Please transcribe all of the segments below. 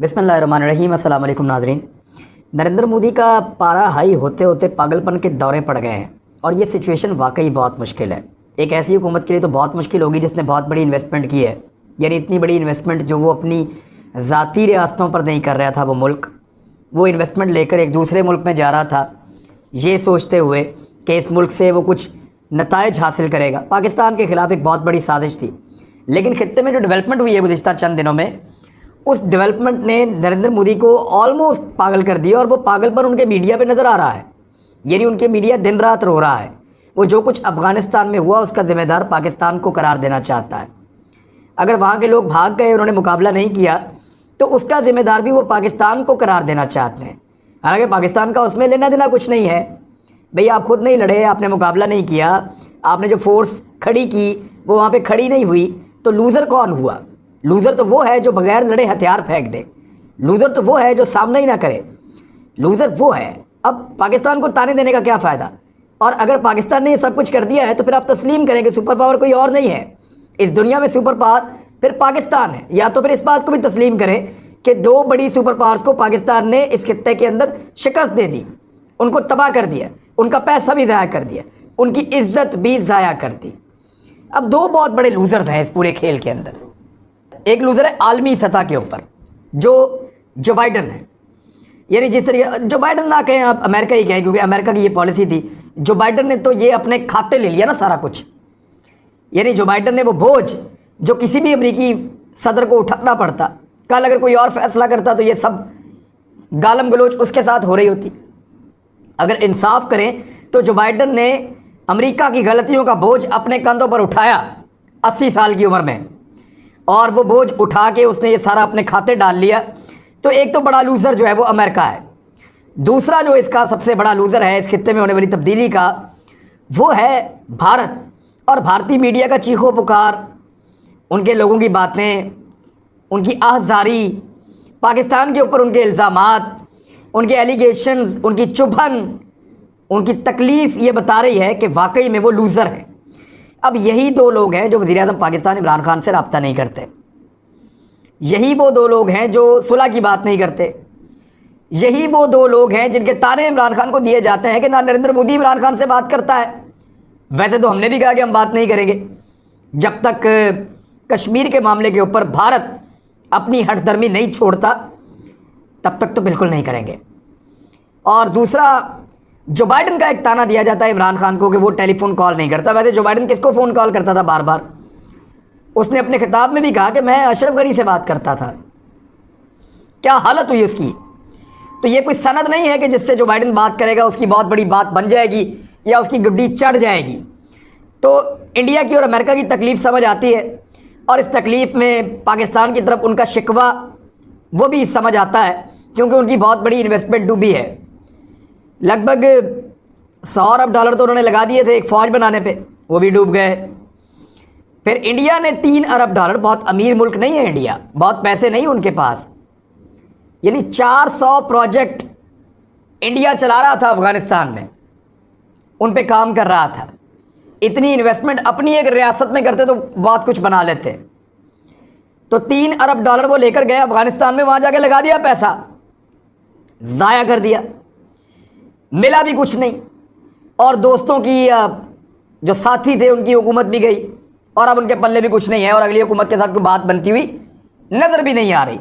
बिस्मिल्लाहिर्रहमानिर्रहीम। अस्सलाम वालेकुम नाज़रीन। नरेंद्र मोदी का पारा हाई होते होते पागलपन के दौरे पड़ गए हैं और ये सिचुएशन वाकई बहुत मुश्किल है। एक ऐसी हुकूमत के लिए तो बहुत मुश्किल होगी जिसने बहुत बड़ी इन्वेस्टमेंट की है, यानी इतनी बड़ी इन्वेस्टमेंट जो वो अपनी ज़ाती रियासतों पर नहीं कर रहा था। वो इन्वेस्टमेंट लेकर एक दूसरे मुल्क में जा रहा था, ये सोचते हुए कि इस मुल्क से वो कुछ नताइज हासिल करेगा। पाकिस्तान के ख़िलाफ़ एक बहुत बड़ी साजिश थी, लेकिन खित्ते में जो डेवलपमेंट हुई है गुज़िश्ता चंद दिनों में, उस डेवलपमेंट ने नरेंद्र मोदी को ऑलमोस्ट पागल कर दिया और वो पागलपन उनके मीडिया पे नज़र आ रहा है। यानी उनके मीडिया दिन रात रो रहा है। वो जो कुछ अफ़गानिस्तान में हुआ उसका ज़िम्मेदार पाकिस्तान को करार देना चाहता है। अगर वहाँ के लोग भाग गए, उन्होंने मुकाबला नहीं किया, तो उसका ज़िम्मेदार भी वो पाकिस्तान को करार देना चाहते हैं। हालांकि पाकिस्तान का उसमें लेना देना कुछ नहीं है। भाई आप खुद नहीं लड़े, आपने मुकाबला नहीं किया, आपने जो फोर्स खड़ी की वो वहाँ पे खड़ी नहीं हुई, तो लूज़र कौन हुआ? लूज़र तो वो है जो बगैर लड़े हथियार फेंक दे। लूज़र तो वो है जो सामना ही ना करे। लूज़र वो है। अब पाकिस्तान को ताने देने का क्या फ़ायदा? और अगर पाकिस्तान ने ये सब कुछ कर दिया है तो फिर आप तस्लीम करें कि सुपर पावर कोई और नहीं है इस दुनिया में, सुपर पावर फिर पाकिस्तान है। या तो फिर इस बात को भी तस्लीम करें कि दो बड़ी सुपर पावर्स को पाकिस्तान ने इस खित्ते के अंदर शिकस्त दे दी, उनको तबाह कर दिया, उनका पैसा भी ज़ाया कर दिया, उनकी इज्जत भी ज़ाया कर दी। अब दो बहुत बड़े लूज़र्स हैं इस पूरे खेल के अंदर। एक लूज़र है आलमी सतह के ऊपर, जो बाइडन है। यानी जिस तरीके जो बाइडन ना कहें, आप अमेरिका ही कहें, क्योंकि अमेरिका की ये पॉलिसी थी। जो बाइडन ने तो ये अपने खाते ले लिया ना सारा कुछ। यानी जो बाइडन ने वो बोझ जो किसी भी अमेरिकी सदर को उठाना पड़ता, कल अगर कोई और फैसला करता तो ये सब गालम गलोच उसके साथ हो रही होती। अगर इंसाफ करें तो जो बाइडन ने अमेरिका की गलतियों का बोझ अपने कंधों पर उठाया 80 साल की उम्र में, और वो बोझ उठा के उसने ये सारा अपने खाते डाल लिया, तो एक तो बड़ा लूज़र जो है वो अमेरिका है। दूसरा जो इसका सबसे बड़ा लूज़र है इस खित्ते में होने वाली तब्दीली का, वो है भारत। और भारतीय मीडिया का चीखो पुकार, उनके लोगों की बातें, उनकी आहज़ारी, पाकिस्तान के ऊपर उनके इल्ज़ामात, उनके एलिगेशंस, उनकी चुभन, उनकी तकलीफ़ ये बता रही है कि वाकई में वो लूज़र है। अब यही दो लोग हैं जो वज़ीर-ए-आज़म पाकिस्तान इमरान खान से रब्ता नहीं करते। यही वो दो लोग हैं जो सुलह की बात नहीं करते। यही वो दो लोग हैं जिनके ताने इमरान खान को दिए जाते हैं कि ना नरेंद्र मोदी इमरान खान से बात करता है। वैसे तो हमने भी कहा कि हम बात नहीं करेंगे जब तक कश्मीर के मामले के ऊपर भारत अपनी हठधर्मी नहीं छोड़ता, तब तक तो बिल्कुल नहीं करेंगे। और दूसरा, जो बाइडन का एक ताना दिया जाता है इमरान खान को कि वो टेलीफोन कॉल नहीं करता। वैसे जो बाइडन किसको फ़ोन कॉल करता था बार बार? उसने अपने खिताब में भी कहा कि मैं अशरफ गनी से बात करता था। क्या हालत हुई उसकी? तो ये कोई सनद नहीं है कि जिससे जो बाइडन बात करेगा उसकी बहुत बड़ी बात बन जाएगी या उसकी गुड्डी चढ़ जाएगी। तो इंडिया की और अमेरिका की तकलीफ़ समझ आती है, और इस तकलीफ़ में पाकिस्तान की तरफ उनका शिकवा वो भी समझ आता है, क्योंकि उनकी बहुत बड़ी इन्वेस्टमेंट डूबी है। लगभग $100 अरब तो उन्होंने लगा दिए थे एक फ़ौज बनाने पे, वो भी डूब गए। फिर इंडिया ने $3 अरब, बहुत अमीर मुल्क नहीं है इंडिया, बहुत पैसे नहीं उनके पास, यानी 400 प्रोजेक्ट इंडिया चला रहा था अफ़गानिस्तान में, उन पे काम कर रहा था। इतनी इन्वेस्टमेंट अपनी एक रियासत में करते तो बहुत कुछ बना लेते। तो $3 अरब वो लेकर गए अफ़गानिस्तान में, वहाँ जाके लगा दिया पैसा, ज़ाया कर दिया, मिला भी कुछ नहीं। और दोस्तों की जो साथी थे उनकी हुकूमत भी गई, और अब उनके पल्ले भी कुछ नहीं है, और अगली हुकूमत के साथ कोई बात बनती हुई नज़र भी नहीं आ रही।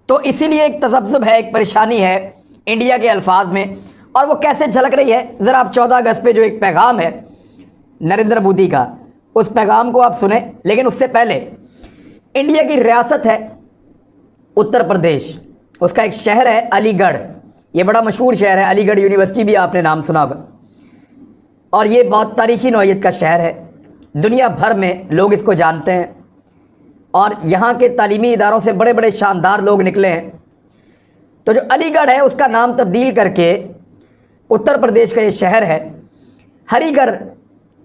तो इसीलिए एक तज़ब्ज़ुब है, एक परेशानी है इंडिया के अल्फाज में। और वो कैसे झलक रही है, ज़रा आप 14 अगस्त पे जो एक पैगाम है नरेंद्र मोदी का, उस पैगाम को आप सुने। लेकिन उससे पहले, इंडिया की रियासत है उत्तर प्रदेश, उसका एक शहर है अलीगढ़। ये बड़ा मशहूर शहर है, अलीगढ़ यूनिवर्सिटी भी आपने नाम सुना होगा, और ये बहुत तारीख़ी नौइयत का शहर है। दुनिया भर में लोग इसको जानते हैं, और यहाँ के तालीमी इदारों से बड़े बड़े शानदार लोग निकले हैं। तो जो अलीगढ़ है उसका नाम तब्दील करके उत्तर प्रदेश का ये शहर है, हरिगढ़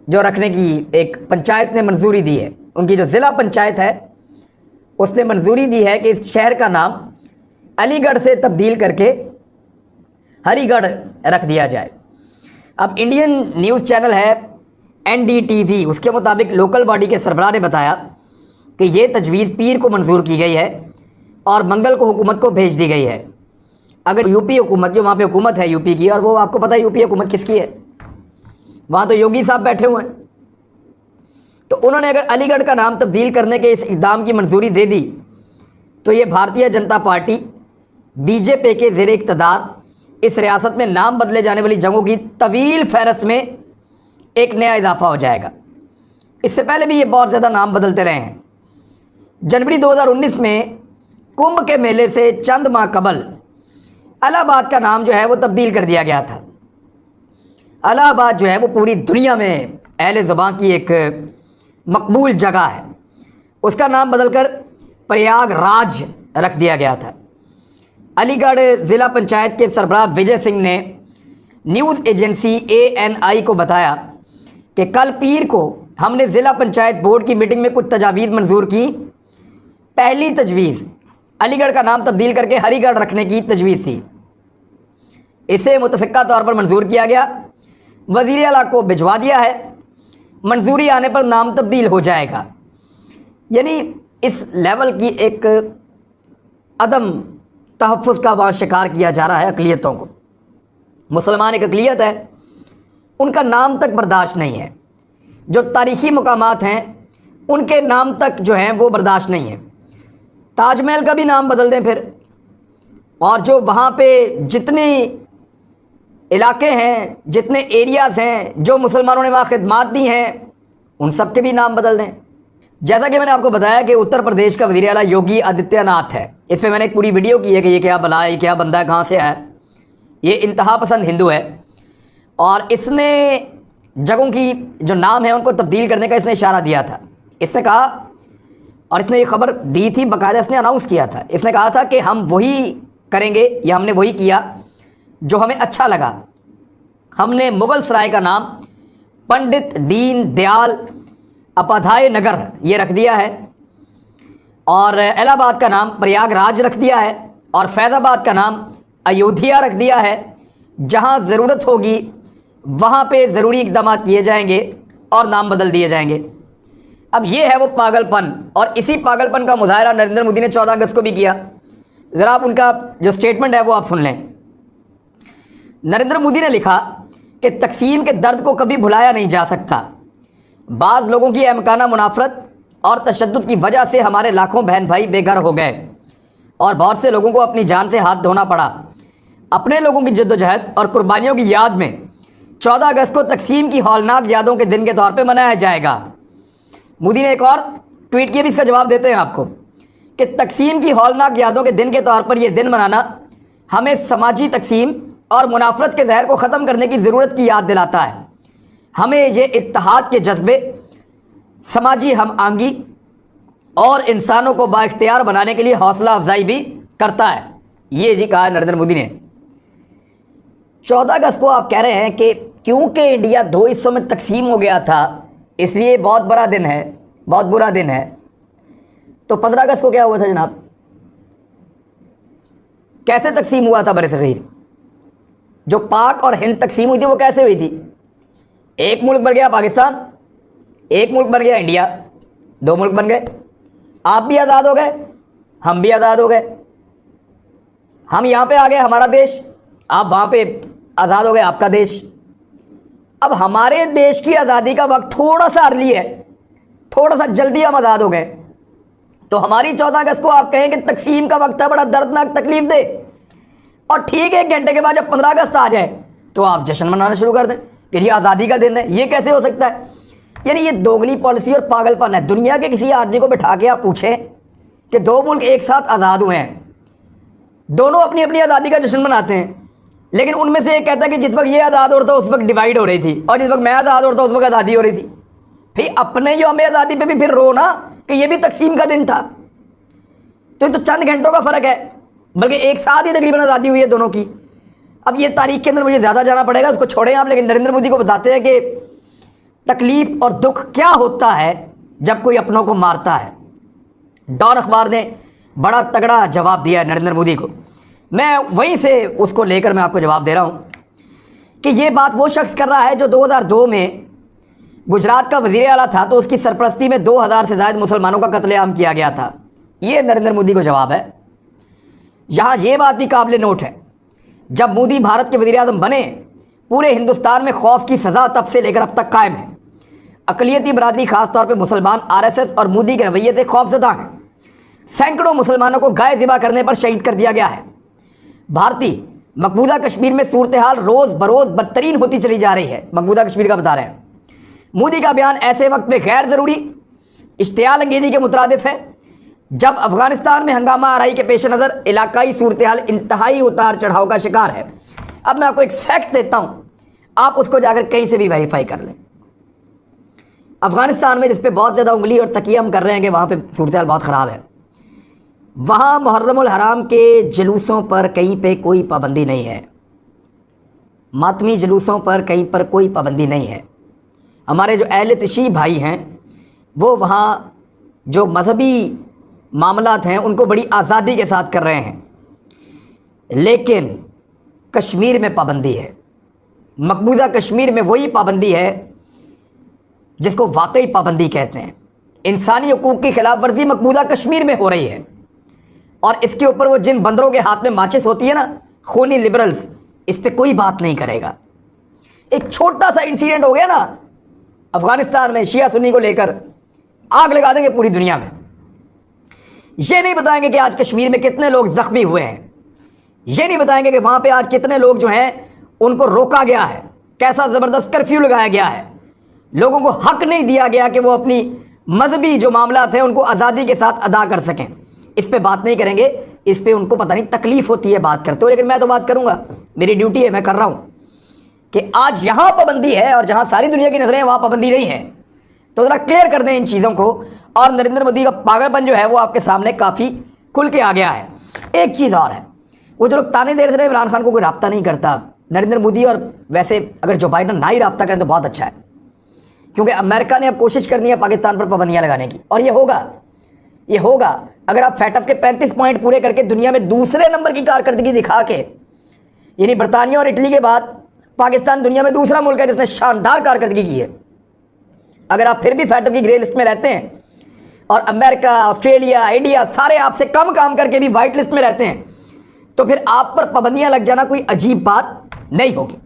जो रखने की एक पंचायत ने मंजूरी दी है। उनकी जो ज़िला पंचायत है उसने मंजूरी दी है कि इस शहर का नाम अलीगढ़ से तब्दील करके हरिगढ़ रख दिया जाए। अब इंडियन न्यूज़ चैनल है NDTV, उसके मुताबिक लोकल बॉडी के सरबराह ने बताया कि ये तजवीज़ पीर को मंजूर की गई है اور منگل کو حکومت کو بھیج دی گئی ہے۔ اگر یوپی حکومت، جو وہاں پہ حکومت ہے یوپی کی، اور وہ آپ کو پتہ ہے یوپی حکومت کس کی ہے، وہاں تو یوگی صاحب بیٹھے ہوئے ہیں، تو انہوں نے اگر علی گڑھ کا نام تبدیل کرنے کے اس اقدام کی منظوری دے دی تو یہ Bharatiya Janata party B J پی کے زیر اقتدار اس ریاست میں نام بدلے جانے والی جگہوں کی طویل فہرست میں ایک نیا اضافہ ہو جائے گا۔ اس سے پہلے بھی یہ بہت زیادہ نام بدلتے رہے ہیں۔ جنوری 2019 میں کمبھ کے میلے سے چند ماہ قبل الہ آباد کا نام جو ہے وہ تبدیل کر دیا گیا تھا۔ الہ آباد جو ہے وہ پوری دنیا میں اہل زباں کی ایک مقبول جگہ ہے، اس کا نام بدل کر پریاگ راج رکھ دیا گیا تھا۔ علی گڑھ ضلع پنچایت کے سربراہ وجے سنگھ نے نیوز ایجنسی ANI کو بتایا کہ کل پیر کو ہم نے ضلع پنچایت بورڈ کی میٹنگ میں کچھ تجاویز منظور کی۔ پہلی تجویز علی گڑھ کا نام تبدیل کر کے ہری گڑھ رکھنے کی تجویز تھی، اسے متفقہ طور پر منظور کیا گیا، وزیر اعلیٰ کو بھجوا دیا ہے، منظوری آنے پر نام تبدیل ہو جائے گا۔ یعنی اس لیول کی ایک عدم تحفظ کا وہاں شکار کیا جا رہا ہے اقلیتوں کو۔ مسلمان ایک اقلیت ہے، ان کا نام تک برداشت نہیں ہے، جو تاریخی مقامات ہیں ان کے نام تک جو ہیں وہ برداشت نہیں ہے۔ تاج محل کا بھی نام بدل دیں پھر، اور جو وہاں پہ جتنے علاقے ہیں، جتنے ایریاز ہیں جو مسلمانوں نے وہاں خدمات دی ہیں، ان سب کے بھی نام بدل دیں۔ جیسا کہ میں نے آپ کو بتایا کہ اتر پردیش کا وزیر اعلیٰ یوگی آدتیہ ناتھ ہے، اس پہ میں نے ایک پوری ویڈیو کی ہے کہ یہ کیا بلا ہے، یہ کیا بندہ ہے، کہاں سے ہے، یہ انتہا پسند ہندو ہے، اور اس نے جگہوں کی جو نام ہے ان کو تبدیل کرنے کا اس نے اشارہ دیا تھا۔ اس نے کہا، اور اس نے یہ خبر دی تھی باقاعدہ، اس نے اناؤنس کیا تھا، اس نے کہا تھا کہ ہم وہی کریں گے یا ہم نے وہی کیا جو ہمیں اچھا لگا۔ ہم نے مغل سرائے کا نام پنڈت دین دیال اپادھیائے نگر یہ رکھ دیا ہے، اور الہ آباد کا نام پریاگ راج رکھ دیا ہے، اور فیض آباد کا نام ایودھیا رکھ دیا ہے۔ جہاں ضرورت ہوگی وہاں پہ ضروری اقدامات کیے جائیں گے اور نام بدل دیے جائیں گے۔ اب یہ ہے وہ پاگل پن، اور اسی پاگل پن کا مظاہرہ نریندر مودی نے 14 اگست کو بھی کیا۔ ذرا آپ ان کا جو سٹیٹمنٹ ہے وہ آپ سن لیں۔ نریندر مودی نے لکھا کہ تقسیم کے درد کو کبھی بھلایا نہیں جا سکتا۔ بعض لوگوں کی احمقانہ منافرت اور تشدد کی وجہ سے ہمارے لاکھوں بہن بھائی بے گھر ہو گئے، اور بہت سے لوگوں کو اپنی جان سے ہاتھ دھونا پڑا۔ اپنے لوگوں کی جدوجہد اور قربانیوں کی یاد میں 14 اگست کو تقسیم کی ہولناک یادوں کے دن کے طور پہ منایا جائے گا۔ مودی نے ایک اور ٹویٹ کیا، بھی اس کا جواب دیتے ہیں آپ کو، کہ تقسیم کی ہولناک یادوں کے دن کے طور پر یہ دن منانا ہمیں سماجی تقسیم اور منافرت کے زہر کو ختم کرنے کی ضرورت کی یاد دلاتا ہے۔ ہمیں یہ اتحاد کے جذبے، سماجی ہم آہنگی اور انسانوں کو بااختیار بنانے کے لیے حوصلہ افزائی بھی کرتا ہے۔ یہ جی کہا ہے نریندر مودی نے۔ 14 اگست کو آپ کہہ رہے ہیں کہ کیونکہ انڈیا 2 حصوں میں تقسیم ہو گیا تھا اس لیے بہت بڑا دن ہے، بہت برا دن ہے۔ تو 15 اگست کو کیا ہوا تھا جناب؟ کیسے تقسیم ہوا تھا بر صغیر؟ جو پاک اور ہند تقسیم ہوئی تھی وہ کیسے ہوئی تھی؟ ایک ملک بن گیا پاکستان، ایک ملک بن گیا انڈیا، 2 ملک بن گئے۔ آپ بھی آزاد ہو گئے، ہم بھی آزاد ہو گئے۔ ہم یہاں پہ آ گئے ہمارا دیش، آپ وہاں پہ آزاد ہو گئے آپ کا دیش۔ اب ہمارے دیش کی آزادی کا وقت تھوڑا سا ارلی ہے، تھوڑا سا جلدی ہم آزاد ہو گئے، تو ہماری 14 اگست کو آپ کہیں کہ تقسیم کا وقت ہے بڑا دردناک تکلیف دے، اور ٹھیک ہے 1 گھنٹے کے بعد جب 15 اگست آ جائے تو آپ جشن منانا شروع کر دیں کہ یہ آزادی کا دن ہے۔ یہ کیسے ہو سکتا ہے؟ یعنی یہ دوگلی پالیسی اور پاگل پن ہے۔ دنیا کے کسی آدمی کو بٹھا کے آپ پوچھیں کہ 2 ملک ایک ساتھ آزاد ہوئے ہیں، دونوں اپنی اپنی آزادی کا جشن مناتے ہیں، لیکن ان میں سے ایک کہتا ہے کہ جس وقت یہ آزاد ہو رہا تھا اس وقت ڈیوائڈ ہو رہی تھی، اور جس وقت میں آزاد ہو رہا تھا اس وقت آزادی ہو رہی تھی۔ پھر اپنے جو ہمیں آزادی پہ بھی پھر رو نا کہ یہ بھی تقسیم کا دن تھا۔ تو یہ تو چند گھنٹوں کا فرق ہے، بلکہ ایک ساتھ ہی تقریباً آزادی ہوئی ہے دونوں کی۔ اب یہ تاریخ کے اندر مجھے زیادہ جانا پڑے گا، اس کو چھوڑیں آپ، لیکن نریندر مودی کو بتاتے ہیں کہ تکلیف اور دکھ کیا ہوتا ہے جب کوئی اپنوں کو مارتا ہے۔ ڈان اخبار نے بڑا تگڑا جواب دیا ہے نریندر مودی کو، میں وہیں سے اس کو لے کر میں آپ کو جواب دے رہا ہوں کہ یہ بات وہ شخص کر رہا ہے جو 2002 میں گجرات کا وزیر اعلیٰ تھا، تو اس کی سرپرستی میں 2000 سے زائد مسلمانوں کا قتل عام کیا گیا تھا۔ یہ نریندر مودی کو جواب ہے यहाँ ये बात भी काबिल नोट है, जब मोदी भारत के वज़ीर आज़म बने पूरे हिंदुस्तान में खौफ की फ़ज़ा तब से लेकर अब तक कायम है। अक़लियती बरादरी ख़ासतौर पर मुसलमान आरएसएस और मोदी के रवैये से खौफज़दा हैं। सैकड़ों मुसलमानों को गाय ज़िबा करने पर शहीद कर दिया गया है। भारतीय मकबूजा कश्मीर में सूरत हाल रोज़ बरोज़ बदतरीन होती चली जा रही है। मकबूजा कश्मीर का बता रहे हैं। मोदी का बयान ऐसे वक्त में गैर ज़रूरी इश्तियाल अंगेज़ी के मुतरादिफ है जब अफ़गानिस्तान में हंगामा आराई के पेश नज़र इलाकाई सूरत हाल इंतहाई उतार चढ़ाव का शिकार है। अब मैं आपको एक फैक्ट देता हूँ, आप उसको जाकर कहीं से भी वेरीफाई कर लें। अफ़गानिस्तान में जिस पे बहुत ज़्यादा उंगली और तकिया हम कर रहे हैं कि वहाँ पे सूरत हाल बहुत ख़राब है, वहाँ मुहर्रमुल हराम के जुलूसों पर कहीं पे कोई पाबंदी नहीं है। मातमी जुलूसों पर कहीं पर कोई पाबंदी नहीं है। हमारे जो अहले तशी भाई हैं वो वहाँ जो मजहबी मामलात हैं उनको बड़ी आज़ादी के साथ कर रहे हैं, लेकिन कश्मीर में पाबंदी है। मकबूजा कश्मीर में वही पाबंदी है जिसको वाकई पाबंदी कहते हैं। इंसानी हकूक़ की खिलाफ वर्जी मकबूजा कश्मीर में हो रही है और इसके ऊपर वो जिन बंदरों के हाथ में माचिस होती है ना, खूनी लिबरल्स, इस पर कोई बात नहीं करेगा। एक छोटा सा इंसिडेंट हो गया ना अफ़गानिस्तान में शिया सुन्नी को लेकर, आग लगा देंगे पूरी दुनिया में। ये नहीं बताएंगे कि आज कश्मीर में कितने लोग ज़ख्मी हुए हैं, ये नहीं बताएंगे कि वहाँ पे आज कितने लोग जो हैं उनको रोका गया है, कैसा ज़बरदस्त कर्फ्यू लगाया गया है, लोगों को हक नहीं दिया गया कि वो अपनी मजहबी जो मामलात हैं उनको आज़ादी के साथ अदा कर सकें। इस पे बात नहीं करेंगे, इस पे उनको पता नहीं तकलीफ़ होती है बात करते हो, लेकिन मैं तो बात करूँगा, मेरी ड्यूटी है, मैं कर रहा हूँ कि आज यहाँ पाबंदी है और जहाँ सारी दुनिया की नज़रें वहाँ पाबंदी नहीं है। तो ज़रा क्लियर कर दें इन चीज़ों को। और नरेंद्र मोदी का पागलपन जो है वो आपके सामने काफ़ी खुल के आ गया है। एक चीज़ और है, वो जो लोग ताने दे रहे थे इमरान खान को कोई रब्ता नहीं करता, नरेंद्र मोदी और वैसे अगर जो बाइडन ना ही रब्ता करें तो बहुत अच्छा है, क्योंकि अमेरिका ने अब कोशिश करनी है पाकिस्तान पर पाबंदियाँ लगाने की, और ये होगा अगर आप फैटफ के 35 पॉइंट पूरे करके दुनिया में दूसरे नंबर की कारकर्दगी दिखा के, यानी बरतानिया और इटली के बाद पाकिस्तान दुनिया में दूसरा मुल्क है जिसने शानदार कारकर्दगी की है। अगर आप फिर भी फैटफ की ग्रे लिस्ट में रहते हैं और अमेरिका, ऑस्ट्रेलिया, इंडिया सारे आपसे कम काम करके भी वाइट लिस्ट में रहते हैं, तो फिर आप पर पाबंदियां लग जाना कोई अजीब बात नहीं होगी।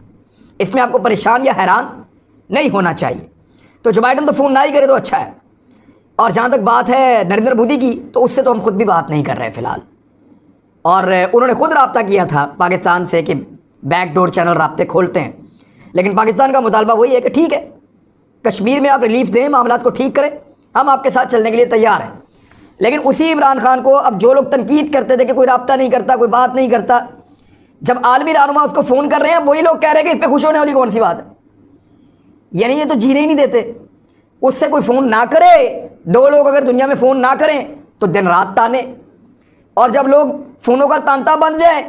इसमें आपको परेशान या हैरान नहीं होना चाहिए। तो जो बाइडन तो फ़ोन ना ही करे तो अच्छा है। और जहाँ तक बात है नरेंद्र मोदी की, तो उससे तो हम खुद भी बात नहीं कर रहे हैं फ़िलहाल। और उन्होंने खुद रब्ता किया था पाकिस्तान से कि बैकडोर चैनल राब्ते खोलते हैं, लेकिन पाकिस्तान का मुतालबा वही है कि ठीक है, कश्मीर में आप रिलीफ दें, मामलात को ठीक करें, हम आपके साथ चलने के लिए तैयार हैं। लेकिन उसी इमरान खान को अब जो लोग तनकीद करते थे कि कोई रब्ता नहीं करता, कोई बात नहीं करता, जब आलमी रहनुमा उसको फ़ोन कर रहे हैं, वही लोग कह रहे हैं कि इस पर खुश होने वाली कौन सी बात है। यानी ये तो जीने ही नहीं देते। उससे कोई फ़ोन ना करे, दो लोग अगर दुनिया में फ़ोन ना करें तो दिन रात ताने, और जब लोग फ़ोनों का तांता बन जाए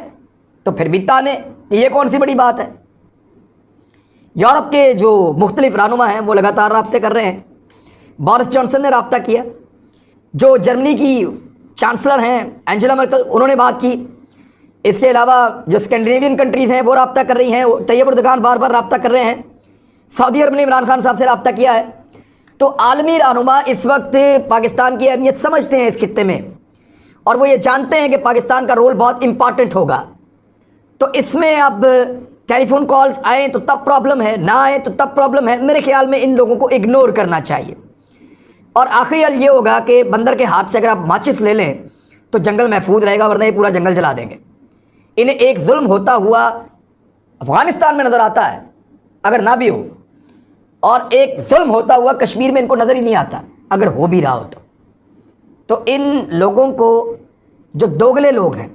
तो फिर भी ताने। ये कौन सी बड़ी बात है। यूरोप के जो मुख्तलिफ रहनुमा हैं वो लगातार राब्ते कर रहे हैं। बोरिस जॉनसन ने राब्ता किया, जो जर्मनी की चांसलर हैं एंजेला मर्केल, उन्होंने बात की। इसके अलावा जो स्कैंडिनेवियन कंट्रीज़ हैं वो राब्ता कर रही हैं। तैयब उर्दगान बार बार राब्ता कर रहे हैं। सऊदी अरब ने इमरान खान साहब से राब्ता किया है। तो आलमी रहनुमा इस वक्त पाकिस्तान की अहमियत समझते हैं इस खित्ते में, और वो ये जानते हैं कि पाकिस्तान का रोल बहुत इम्पॉर्टेंट होगा। तो इसमें अब टेलीफोन कॉल्स आए तो तब प्रॉब्लम है, ना आए तो तब प्रॉब्लम है। मेरे ख्याल में इन लोगों को इग्नोर करना चाहिए। और आखिरी हल ये होगा कि बंदर के हाथ से अगर आप माचिस ले लें तो जंगल महफूज रहेगा, वरना ये पूरा जंगल जला देंगे। इन्हें एक जुल्म होता हुआ अफ़गानिस्तान में नज़र आता है, अगर ना भी हो, और एक जुल्म होता हुआ कश्मीर में इनको नज़र ही नहीं आता, अगर हो भी रहा हो तो इन लोगों को, जो दोगले लोग हैं,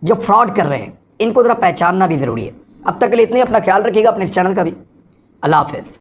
जो फ्रॉड कर रहे हैं, इनको ज़रा पहचानना भी ज़रूरी है। अब तक के लिए इतने, अपना ख्याल रखिएगा, अपने इस चैनल का भी। अल्लाह हाफ़िज़।